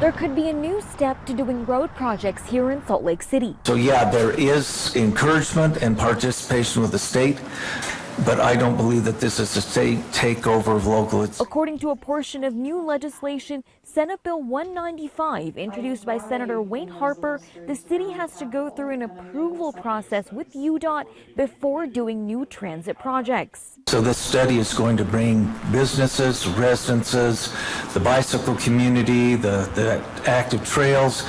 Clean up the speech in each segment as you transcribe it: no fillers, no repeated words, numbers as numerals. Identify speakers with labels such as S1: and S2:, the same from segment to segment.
S1: There could be a new step to doing road projects here in Salt Lake City.
S2: So yeah, there is encouragement and participation with the state, but I don't believe that this is a state takeover of local.
S1: According to a portion of new legislation, Senate Bill 195, introduced by Senator Wayne Harper, the city has to go through an approval process with UDOT before doing new transit projects.
S2: So this study is going to bring businesses, residences, the bicycle community, the active trails,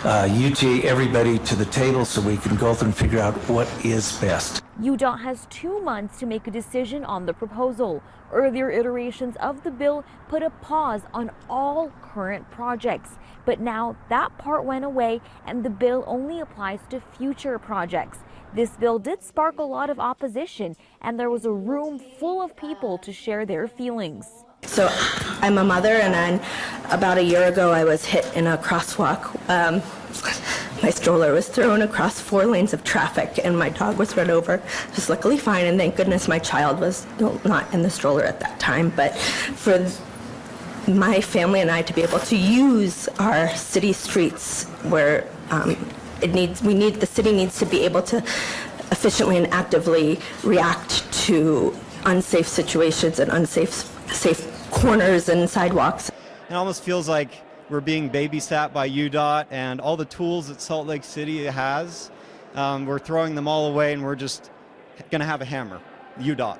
S2: UTA, everybody to the table so we can go through and figure out what is best.
S1: UDOT has 2 months to make a decision on the proposal. Earlier iterations of the bill put a pause on all current projects, but now that part went away and the bill only applies to future projects. This bill did spark a lot of opposition, and there was a room full of people to share their feelings.
S3: So I'm a mother, and about a year ago I was hit in a crosswalk. My stroller was thrown across 4 lanes of traffic and my dog was run over. It was luckily fine, and thank goodness my child was not in the stroller at that time. But for my family and I to be able to use our city streets where the city needs to be able to efficiently and actively react to unsafe situations and safe corners and sidewalks.
S4: It almost feels like we're being babysat by UDOT, and all the tools that Salt Lake City has, we're throwing them all away, and we're just going to have a hammer. UDOT,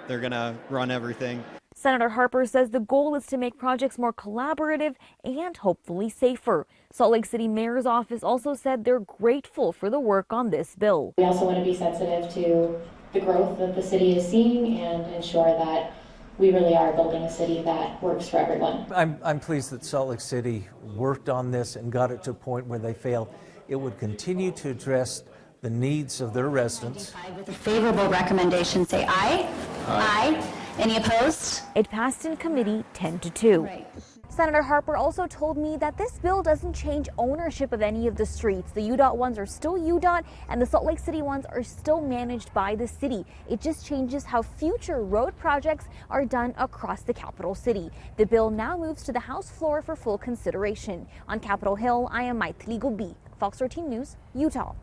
S4: they're going to run everything.
S1: Senator Harper says the goal is to make projects more collaborative and hopefully safer. Salt Lake City Mayor's office also said they're grateful for the work on this bill.
S5: We also want to be sensitive to the growth that the city is seeing and ensure that we really are building a city that works for everyone.
S6: I'm pleased that Salt Lake City worked on this and got it to a point where they felt it would continue to address the needs of their residents.
S7: With a favorable recommendation, say aye. Aye. Any opposed?
S1: It passed in committee 10-2.
S7: Right.
S1: Senator Harper also told me that this bill doesn't change ownership of any of the streets. The UDOT ones are still UDOT and the Salt Lake City ones are still managed by the city. It just changes how future road projects are done across the capital city. The bill now moves to the House floor for full consideration. On Capitol Hill, I am Maithili Gobi, Fox 13 News, Utah.